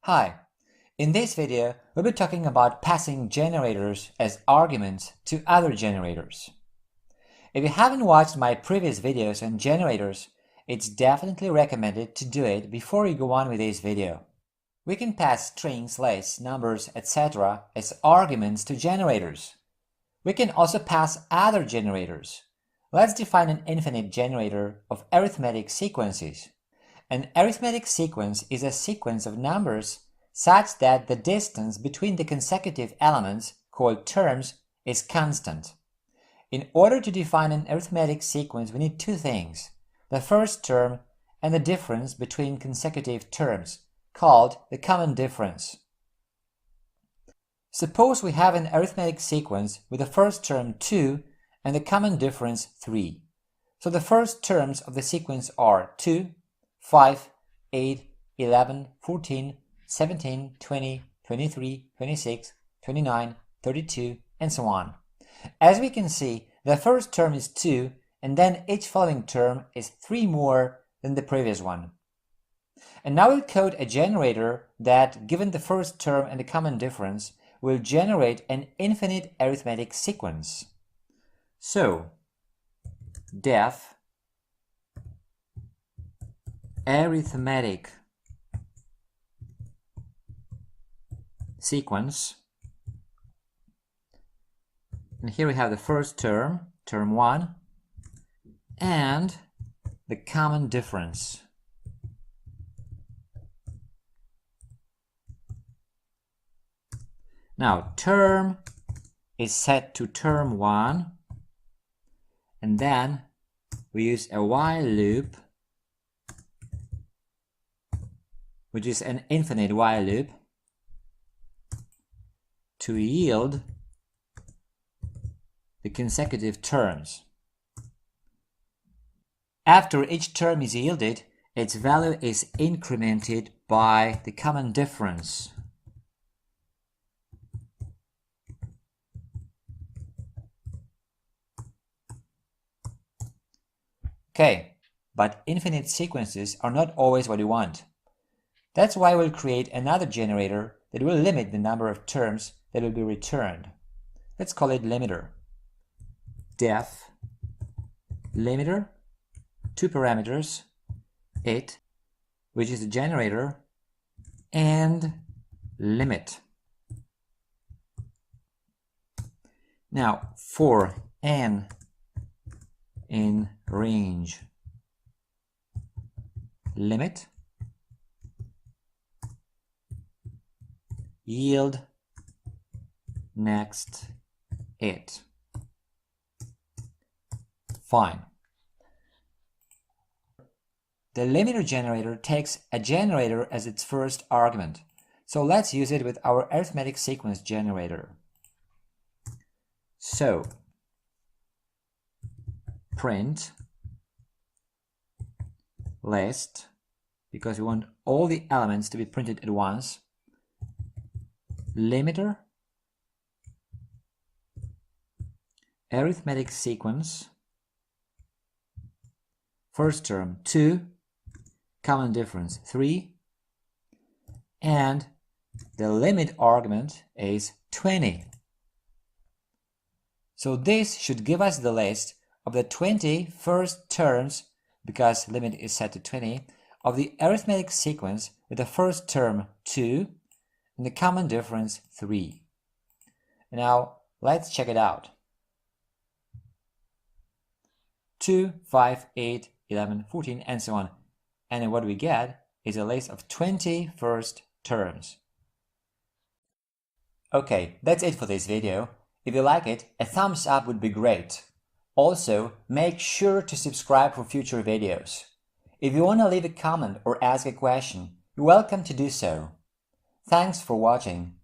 Hi, in this video we'll be talking about passing generators as arguments to other generators. If you haven't watched my previous videos on generators, it's definitely recommended to do it before you go on with this video. We can pass strings, lists, numbers, etc. as arguments to generators. We can also pass other generators. Let's define an infinite generator of arithmetic sequences. An arithmetic sequence is a sequence of numbers such that the distance between the consecutive elements, called terms, is constant. In order to define an arithmetic sequence, we need two things: the first term and the difference between consecutive terms, called the common difference. Suppose we have an arithmetic sequence with the first term 2 and the common difference 3. So the first terms of the sequence are 2, 5, 8, 11, 14, 17, 20, 23, 26, 29, 32, and so on. As we can see, the first term is 2, and then each following term is 3 more than the previous one. And now we'll code a generator that, given the first term and the common difference, will generate an infinite arithmetic sequence. So, def arithmetic sequence, and here we have the first term, term 1, and the common difference. Now, term is set to term 1, and then we use a while loop, which is an infinite while loop, to yield the consecutive terms. After each term is yielded, its value is incremented by the common difference. Okay, but infinite sequences are not always what you want. That's why we'll create another generator that will limit the number of terms that will be returned. Let's call it limiter. Def limiter, two parameters, it, which is the generator, and limit. Now, for n in range limit, yield next it. Fine. The limiter generator takes a generator as its first argument, so let's use it with our arithmetic sequence generator. So, print list, because we want all the elements to be printed at once, limiter arithmetic sequence, first term 2, common difference 3, and the limit argument is 20. So this should give us the list of the 20 first terms, because limit is set to 20, of the arithmetic sequence with the first term 2 and the common difference 3. Now let's check it out. 2, 5, 8, 11, 14, and so on. And what we get is a list of 20 first terms. Okay, that's it for this video. If you like it, a thumbs up would be great. Also, make sure to subscribe for future videos. If you want to leave a comment or ask a question, you're welcome to do so. Thanks for watching.